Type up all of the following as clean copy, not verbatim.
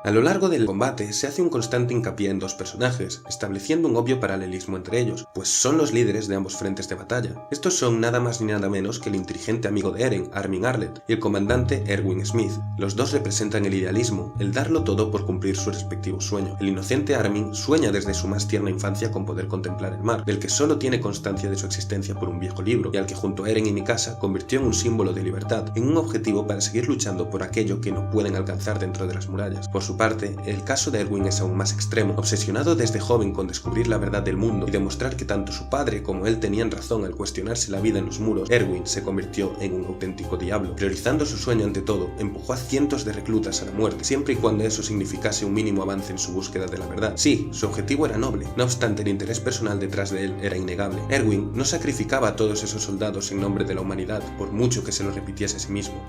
A lo largo del combate se hace un constante hincapié en dos personajes, estableciendo un obvio paralelismo entre ellos, pues son los líderes de ambos frentes de batalla. Estos son nada más ni nada menos que el inteligente amigo de Eren, Armin Arlet, y el comandante Erwin Smith. Los dos representan el idealismo, el darlo todo por cumplir su respectivo sueño. El inocente Armin sueña desde su más tierna infancia con poder contemplar el mar, del que solo tiene constancia de su existencia por un viejo libro, y al que junto a Eren y Mikasa convirtió en un símbolo de libertad, en un objetivo para seguir luchando por aquello que no pueden alcanzar dentro de las murallas. Por su parte, el caso de Erwin es aún más extremo, obsesionado desde joven con descubrir la verdad del mundo y demostrar que tanto su padre como él tenían razón al cuestionarse la vida en los muros. Erwin se convirtió en un auténtico diablo. Priorizando su sueño ante todo, empujó a cientos de reclutas a la muerte, siempre y cuando eso significase un mínimo avance en su búsqueda de la verdad. Sí, su objetivo era noble, no obstante el interés personal detrás de él era innegable. Erwin no sacrificaba a todos esos soldados en nombre de la humanidad, por mucho que se lo repitiese a sí mismo.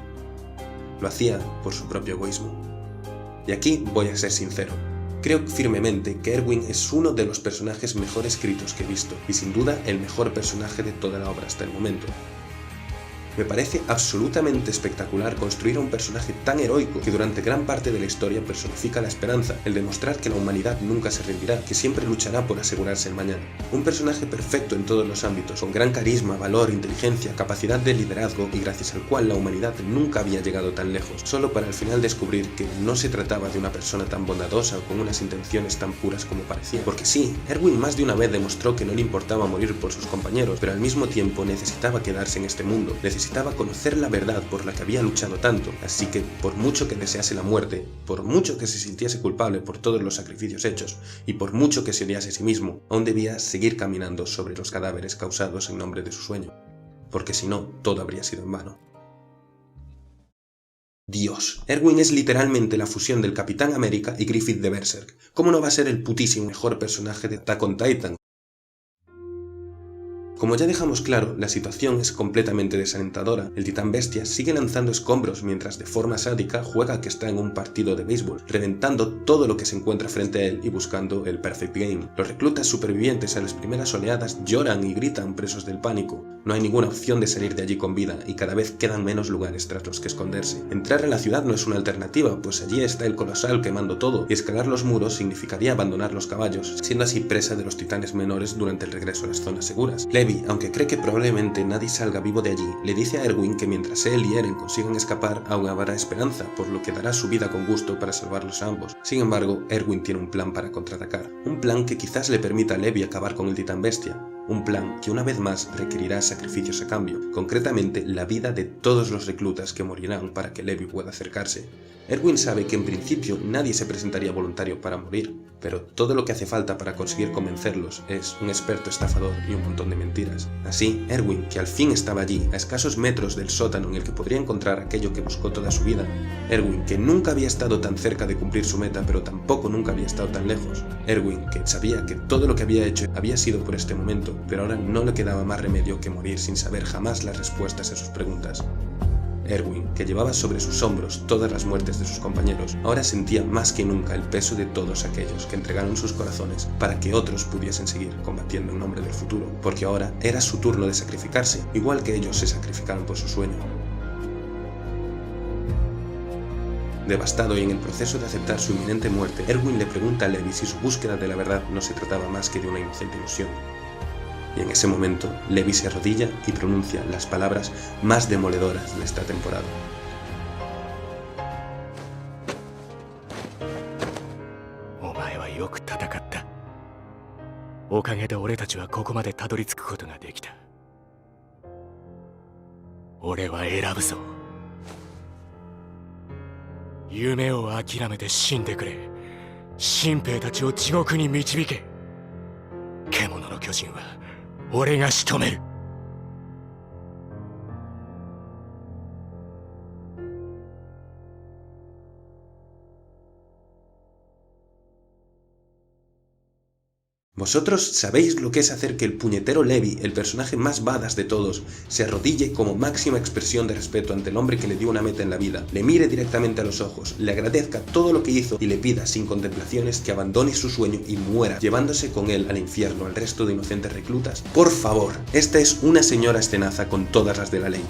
Lo hacía por su propio egoísmo. Y aquí voy a ser sincero. Creo firmemente que Erwin es uno de los personajes mejor escritos que he visto, y sin duda el mejor personaje de toda la obra hasta el momento. Me parece absolutamente espectacular construir a un personaje tan heroico que durante gran parte de la historia personifica la esperanza, el demostrar que la humanidad nunca se rendirá, que siempre luchará por asegurarse el mañana. Un personaje perfecto en todos los ámbitos, con gran carisma, valor, inteligencia, capacidad de liderazgo y gracias al cual la humanidad nunca había llegado tan lejos, solo para al final descubrir que no se trataba de una persona tan bondadosa o con unas intenciones tan puras como parecía. Porque sí, Erwin más de una vez demostró que no le importaba morir por sus compañeros, pero al mismo tiempo necesitaba quedarse en este mundo, necesitaba conocer la verdad por la que había luchado tanto, así que por mucho que desease la muerte, por mucho que se sintiese culpable por todos los sacrificios hechos, y por mucho que se odiase a sí mismo, aún debía seguir caminando sobre los cadáveres causados en nombre de su sueño, porque si no, todo habría sido en vano. Dios, Erwin es literalmente la fusión del Capitán América y Griffith de Berserk. ¿Cómo no va a ser el putísimo mejor personaje de Attack on Titan? Como ya dejamos claro, la situación es completamente desalentadora. El titán bestia sigue lanzando escombros mientras de forma sádica juega que está en un partido de béisbol, reventando todo lo que se encuentra frente a él y buscando el perfect game. Los reclutas supervivientes a las primeras oleadas lloran y gritan presos del pánico. No hay ninguna opción de salir de allí con vida y cada vez quedan menos lugares tras los que esconderse. Entrar en la ciudad no es una alternativa, pues allí está el colosal quemando todo, y escalar los muros significaría abandonar los caballos, siendo así presa de los titanes menores durante el regreso a las zonas seguras. Levi, aunque cree que probablemente nadie salga vivo de allí, le dice a Erwin que mientras él y Eren consigan escapar, aún habrá esperanza, por lo que dará su vida con gusto para salvarlos a ambos. Sin embargo, Erwin tiene un plan para contraatacar, un plan que quizás le permita a Levi acabar con el titán bestia. Un plan que una vez más requerirá sacrificios a cambio, concretamente la vida de todos los reclutas que morirán para que Levi pueda acercarse. Erwin sabe que en principio nadie se presentaría voluntario para morir, pero todo lo que hace falta para conseguir convencerlos es un experto estafador y un montón de mentiras. Así, Erwin, que al fin estaba allí, a escasos metros del sótano en el que podría encontrar aquello que buscó toda su vida, Erwin, que nunca había estado tan cerca de cumplir su meta, pero tampoco nunca había estado tan lejos, Erwin, que sabía que todo lo que había hecho había sido por este momento, pero ahora no le quedaba más remedio que morir sin saber jamás las respuestas a sus preguntas. Erwin, que llevaba sobre sus hombros todas las muertes de sus compañeros, ahora sentía más que nunca el peso de todos aquellos que entregaron sus corazones para que otros pudiesen seguir combatiendo en nombre del futuro, porque ahora era su turno de sacrificarse, igual que ellos se sacrificaron por su sueño. Devastado y en el proceso de aceptar su inminente muerte, Erwin le pregunta a Levi si su búsqueda de la verdad no se trataba más que de una inocente ilusión. Y en ese momento, Levi se arrodilla y pronuncia las palabras más demoledoras de esta temporada. ¿Vosotros sabéis lo que es hacer que el puñetero Levi, el personaje más badass de todos, se arrodille como máxima expresión de respeto ante el hombre que le dio una meta en la vida, le mire directamente a los ojos, le agradezca todo lo que hizo y le pida sin contemplaciones que abandone su sueño y muera, llevándose con él al infierno al resto de inocentes reclutas? Por favor, esta es una señora escenaza con todas las de la ley.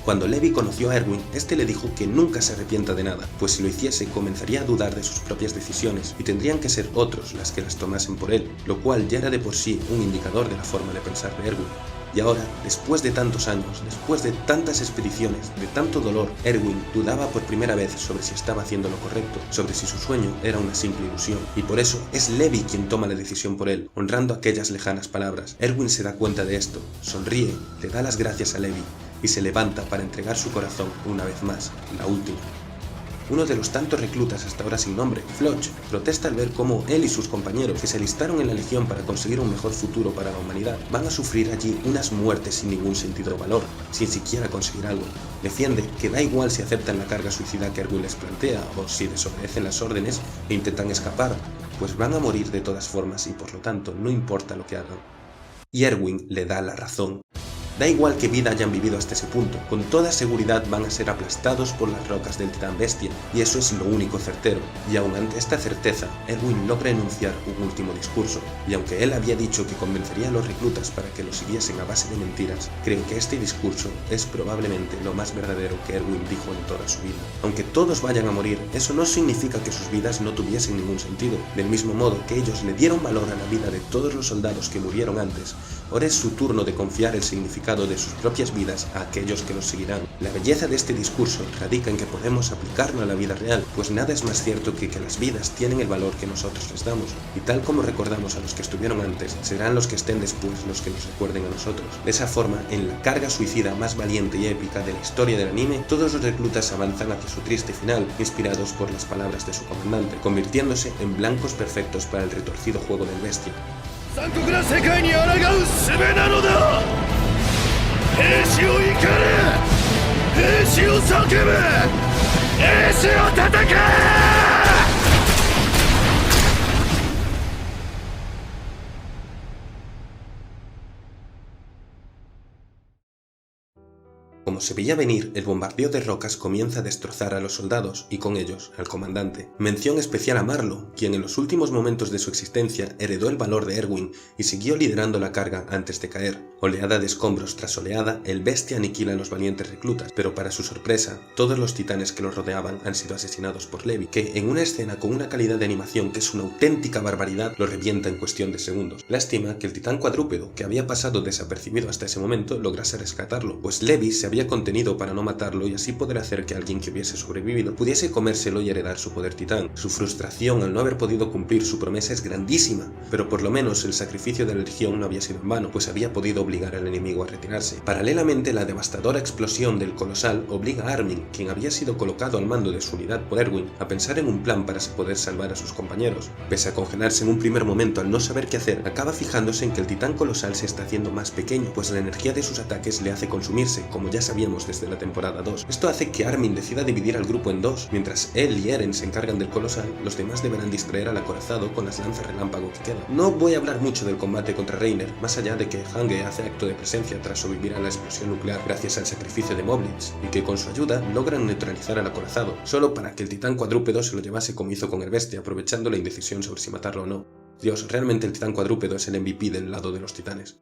Cuando Levi conoció a Erwin, este le dijo que nunca se arrepienta de nada, pues si lo hiciese comenzaría a dudar de sus propias decisiones y tendrían que ser otros las que las tomasen por él, lo cual ya era de por sí un indicador de la forma de pensar de Erwin. Y ahora, después de tantos años, después de tantas expediciones, de tanto dolor, Erwin dudaba por primera vez sobre si estaba haciendo lo correcto, sobre si su sueño era una simple ilusión. Y por eso es Levi quien toma la decisión por él, honrando aquellas lejanas palabras. Erwin se da cuenta de esto, sonríe, le da las gracias a Levi y se levanta para entregar su corazón una vez más, la última. Uno de los tantos reclutas hasta ahora sin nombre, Floch, protesta al ver cómo él y sus compañeros, que se alistaron en la Legión para conseguir un mejor futuro para la humanidad, van a sufrir allí unas muertes sin ningún sentido o valor, sin siquiera conseguir algo. Defiende que da igual si aceptan la carga suicida que Erwin les plantea o si desobedecen las órdenes e intentan escapar, pues van a morir de todas formas y por lo tanto no importa lo que hagan. Y Erwin le da la razón. Da igual qué vida hayan vivido hasta ese punto, con toda seguridad van a ser aplastados por las rocas del titán bestia, y eso es lo único certero. Y aun ante esta certeza, Erwin logra enunciar un último discurso, y aunque él había dicho que convencería a los reclutas para que lo siguiesen a base de mentiras, creo que este discurso es probablemente lo más verdadero que Erwin dijo en toda su vida. Aunque todos vayan a morir, eso no significa que sus vidas no tuviesen ningún sentido. Del mismo modo que ellos le dieron valor a la vida de todos los soldados que murieron antes, ahora es su turno de confiar el significado de sus propias vidas a aquellos que los seguirán. La belleza de este discurso radica en que podemos aplicarlo a la vida real, pues nada es más cierto que las vidas tienen el valor que nosotros les damos, y tal como recordamos a los que estuvieron antes, serán los que estén después los que nos recuerden a nosotros. De esa forma, en la carga suicida más valiente y épica de la historia del anime, todos los reclutas avanzan hacia su triste final, inspirados por las palabras de su comandante, convirtiéndose en blancos perfectos para el retorcido juego del bestia. 兵士を怒れ、兵士を叫ぶ、兵士を叩け。Como se veía venir, el bombardeo de rocas comienza a destrozar a los soldados y con ellos al comandante. Mención especial a Marlowe, quien en los últimos momentos de su existencia heredó el valor de Erwin y siguió liderando la carga antes de caer. Oleada de escombros tras oleada, el bestia aniquila a los valientes reclutas, pero para su sorpresa, todos los titanes que los rodeaban han sido asesinados por Levi, que en una escena con una calidad de animación que es una auténtica barbaridad, lo revienta en cuestión de segundos. Lástima que el titán cuadrúpedo, que había pasado desapercibido hasta ese momento, lograse rescatarlo, pues Levi se había contenido para no matarlo y así poder hacer que alguien que hubiese sobrevivido pudiese comérselo y heredar su poder titán. Su frustración al no haber podido cumplir su promesa es grandísima, pero por lo menos el sacrificio de la Legión no había sido en vano, pues había podido obligar al enemigo a retirarse. Paralelamente, la devastadora explosión del colosal obliga a Armin, quien había sido colocado al mando de su unidad por Erwin, a pensar en un plan para poder salvar a sus compañeros. Pese a congelarse en un primer momento al no saber qué hacer, acaba fijándose en que el titán colosal se está haciendo más pequeño, pues la energía de sus ataques le hace consumirse, como ya sabíamos desde la temporada 2. Esto hace que Armin decida dividir al grupo en dos. Mientras él y Eren se encargan del colosal, los demás deberán distraer al acorazado con las lanzas relámpago que quedan. No voy a hablar mucho del combate contra Reiner, más allá de que Hange hace acto de presencia tras sobrevivir a la explosión nuclear gracias al sacrificio de Moblitz, y que con su ayuda logran neutralizar al acorazado, solo para que el titán cuadrúpedo se lo llevase como hizo con el bestia, aprovechando la indecisión sobre si matarlo o no. Dios, realmente el titán cuadrúpedo es el MVP del lado de los titanes.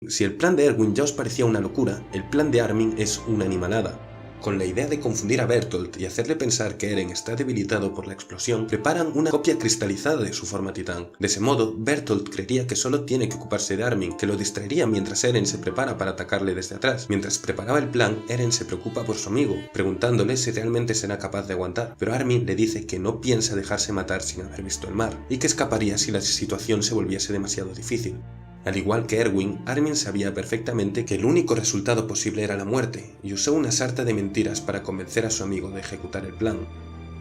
Si el plan de Erwin ya os parecía una locura, el plan de Armin es una animalada. Con la idea de confundir a Bertolt y hacerle pensar que Eren está debilitado por la explosión, preparan una copia cristalizada de su forma titán. De ese modo, Bertolt creería que solo tiene que ocuparse de Armin, que lo distraería mientras Eren se prepara para atacarle desde atrás. Mientras preparaba el plan, Eren se preocupa por su amigo, preguntándole si realmente será capaz de aguantar, pero Armin le dice que no piensa dejarse matar sin haber visto el mar, y que escaparía si la situación se volviese demasiado difícil. Al igual que Erwin, Armin sabía perfectamente que el único resultado posible era la muerte, y usó una sarta de mentiras para convencer a su amigo de ejecutar el plan.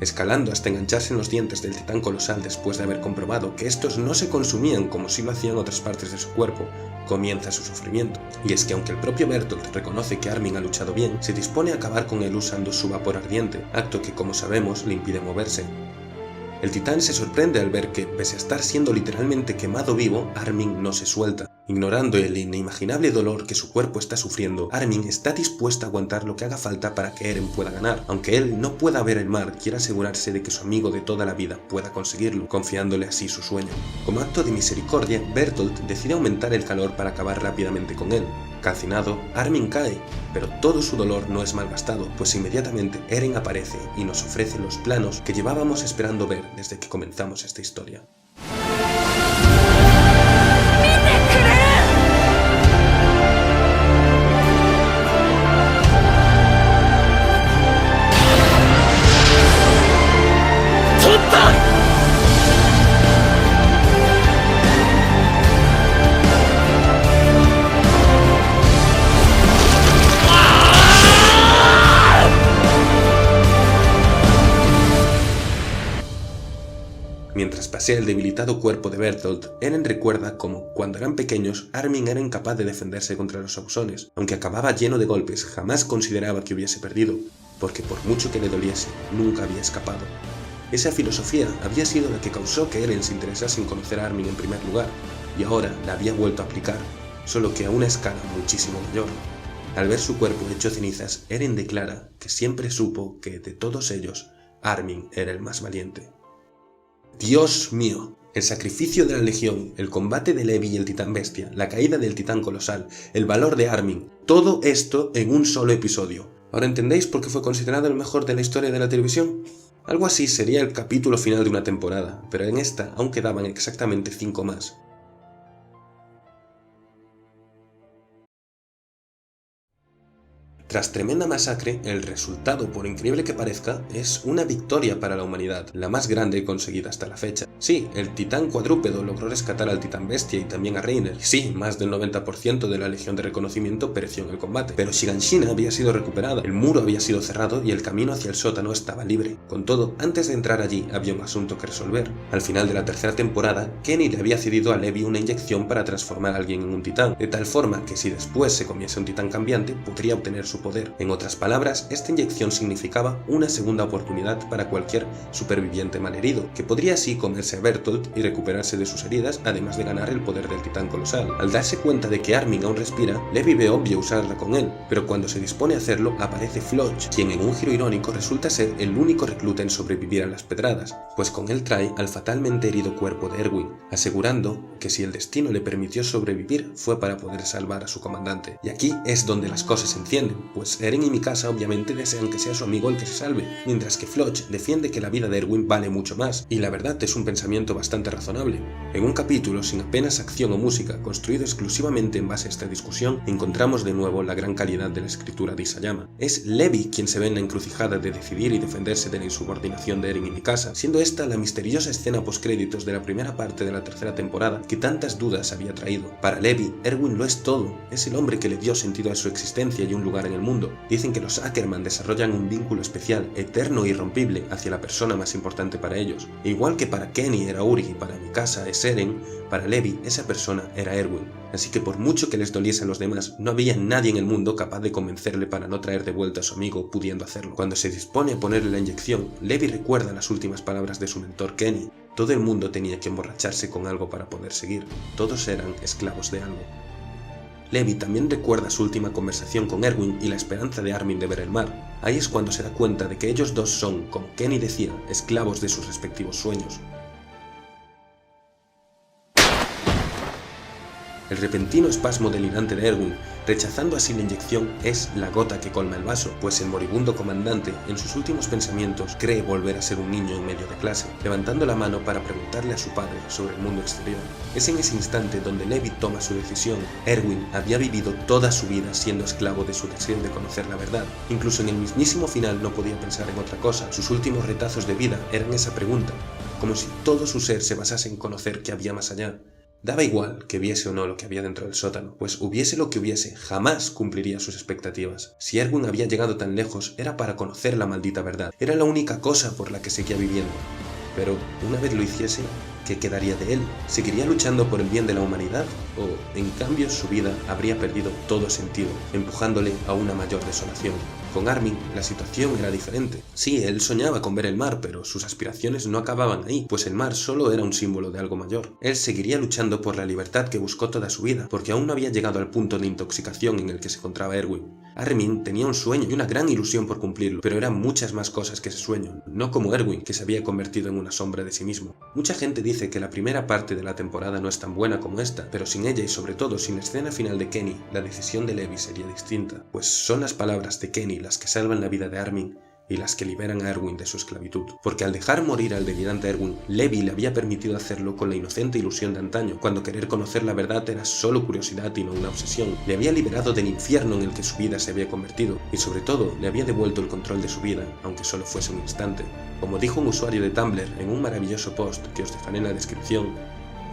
Escalando hasta engancharse en los dientes del titán colosal después de haber comprobado que estos no se consumían como si lo hacían otras partes de su cuerpo, comienza su sufrimiento. Y es que aunque el propio Bertolt reconoce que Armin ha luchado bien, se dispone a acabar con él usando su vapor ardiente, acto que como sabemos le impide moverse. El titán se sorprende al ver que, pese a estar siendo literalmente quemado vivo, Armin no se suelta. Ignorando el inimaginable dolor que su cuerpo está sufriendo, Armin está dispuesto a aguantar lo que haga falta para que Eren pueda ganar. Aunque él no pueda ver el mar, quiere asegurarse de que su amigo de toda la vida pueda conseguirlo, confiándole así su sueño. Como acto de misericordia, Bertolt decide aumentar el calor para acabar rápidamente con él. Calcinado, Armin cae, pero todo su dolor no es malgastado, pues inmediatamente Eren aparece y nos ofrece los planos que llevábamos esperando ver desde que comenzamos esta historia. Mientras pasea el debilitado cuerpo de Bertolt, Eren recuerda cómo, cuando eran pequeños, Armin era incapaz de defenderse contra los ausones. Aunque acababa lleno de golpes, jamás consideraba que hubiese perdido, porque por mucho que le doliese, nunca había escapado. Esa filosofía había sido la que causó que Eren se interesase en conocer a Armin en primer lugar, y ahora la había vuelto a aplicar, solo que a una escala muchísimo mayor. Al ver su cuerpo hecho cenizas, Eren declara que siempre supo que, de todos ellos, Armin era el más valiente. ¡Dios mío! El sacrificio de la Legión, el combate de Levi y el Titán Bestia, la caída del Titán Colosal, el valor de Armin, todo esto en un solo episodio. ¿Ahora entendéis por qué fue considerado el mejor de la historia de la televisión? Algo así sería el capítulo final de una temporada, pero en esta aún quedaban exactamente 5 más. Tras tremenda masacre, el resultado, por increíble que parezca, es una victoria para la humanidad, la más grande conseguida hasta la fecha. Sí, el titán cuadrúpedo logró rescatar al titán bestia y también a Reiner, y sí, más del 90% de la Legión de Reconocimiento pereció en el combate. Pero Shiganshina había sido recuperada, el muro había sido cerrado y el camino hacia el sótano estaba libre. Con todo, antes de entrar allí había un asunto que resolver. Al final de la tercera temporada, Kenny le había cedido a Levi una inyección para transformar a alguien en un titán, de tal forma que si después se comiese un titán cambiante, podría obtener su poder. En otras palabras, esta inyección significaba una segunda oportunidad para cualquier superviviente malherido, que podría así comerse a Bertolt y recuperarse de sus heridas, además de ganar el poder del titán colosal. Al darse cuenta de que Armin aún respira, Levi ve obvio usarla con él, pero cuando se dispone a hacerlo aparece Floch, quien en un giro irónico resulta ser el único recluta en sobrevivir a las pedradas, pues con él trae al fatalmente herido cuerpo de Erwin, asegurando que si el destino le permitió sobrevivir fue para poder salvar a su comandante. Y aquí es donde las cosas se encienden, pues Eren y Mikasa obviamente desean que sea su amigo el que se salve, mientras que Floch defiende que la vida de Erwin vale mucho más, y la verdad es un pensamiento bastante razonable. En un capítulo sin apenas acción o música, construido exclusivamente en base a esta discusión, encontramos de nuevo la gran calidad de la escritura de Isayama. Es Levi quien se ve en la encrucijada de decidir y defenderse de la insubordinación de Eren y Mikasa, siendo esta la misteriosa escena postcréditos de la primera parte de la tercera temporada que tantas dudas había traído. Para Levi, Erwin lo es todo, es el hombre que le dio sentido a su existencia y un lugar en el mundo. Dicen que los Ackerman desarrollan un vínculo especial, eterno e irrompible hacia la persona más importante para ellos. E igual que para Kenny era Uri y para Mikasa es Eren, para Levi esa persona era Erwin. Así que por mucho que les doliese a los demás, no había nadie en el mundo capaz de convencerle para no traer de vuelta a su amigo pudiendo hacerlo. Cuando se dispone a ponerle la inyección, Levi recuerda las últimas palabras de su mentor Kenny. Todo el mundo tenía que emborracharse con algo para poder seguir. Todos eran esclavos de algo. Levi también recuerda su última conversación con Erwin y la esperanza de Armin de ver el mar. Ahí es cuando se da cuenta de que ellos dos son, como Kenny decía, esclavos de sus respectivos sueños. El repentino espasmo delirante de Erwin, rechazando así la inyección, es la gota que colma el vaso, pues el moribundo comandante, en sus últimos pensamientos, cree volver a ser un niño en medio de clase, levantando la mano para preguntarle a su padre sobre el mundo exterior. Es en ese instante donde Levi toma su decisión. Erwin había vivido toda su vida siendo esclavo de su deseo de conocer la verdad. Incluso en el mismísimo final no podía pensar en otra cosa. Sus últimos retazos de vida eran esa pregunta, como si todo su ser se basase en conocer qué había más allá. Daba igual que viese o no lo que había dentro del sótano, pues hubiese lo que hubiese, jamás cumpliría sus expectativas. Si Erwin había llegado tan lejos, era para conocer la maldita verdad. Era la única cosa por la que seguía viviendo. Pero, una vez lo hiciese, ¿qué quedaría de él? ¿Seguiría luchando por el bien de la humanidad? ¿O, en cambio, su vida habría perdido todo sentido, empujándole a una mayor desolación? Con Armin, la situación era diferente. Sí, él soñaba con ver el mar, pero sus aspiraciones no acababan ahí, pues el mar solo era un símbolo de algo mayor. Él seguiría luchando por la libertad que buscó toda su vida, porque aún no había llegado al punto de intoxicación en el que se encontraba Erwin. Armin tenía un sueño y una gran ilusión por cumplirlo, pero eran muchas más cosas que ese sueño, no como Erwin, que se había convertido en una sombra de sí mismo. Mucha gente dice que la primera parte de la temporada no es tan buena como esta, pero sin ella y sobre todo sin la escena final de Kenny, la decisión de Levi sería distinta, pues son las palabras de Kenny las que salvan la vida de Armin y las que liberan a Erwin de su esclavitud, porque al dejar morir al delirante Erwin, Levi le había permitido hacerlo con la inocente ilusión de antaño, cuando querer conocer la verdad era solo curiosidad y no una obsesión. Le había liberado del infierno en el que su vida se había convertido, y sobre todo, le había devuelto el control de su vida, aunque solo fuese un instante. Como dijo un usuario de Tumblr en un maravilloso post que os dejaré en la descripción,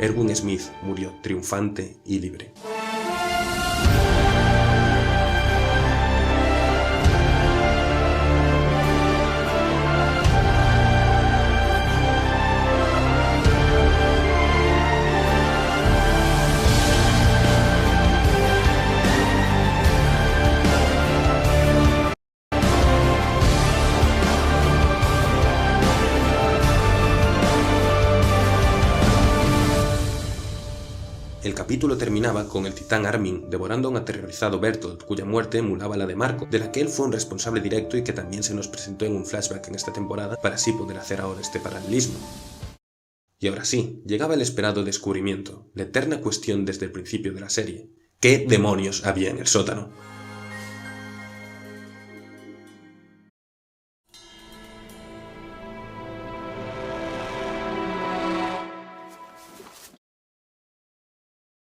Erwin Smith murió triunfante y libre. El capítulo terminaba con el titán Armin devorando a un aterrorizado Bertolt, cuya muerte emulaba la de Marco, de la que él fue un responsable directo y que también se nos presentó en un flashback en esta temporada para así poder hacer ahora este paralelismo. Y ahora sí, llegaba el esperado descubrimiento, la eterna cuestión desde el principio de la serie. ¿Qué demonios había en el sótano?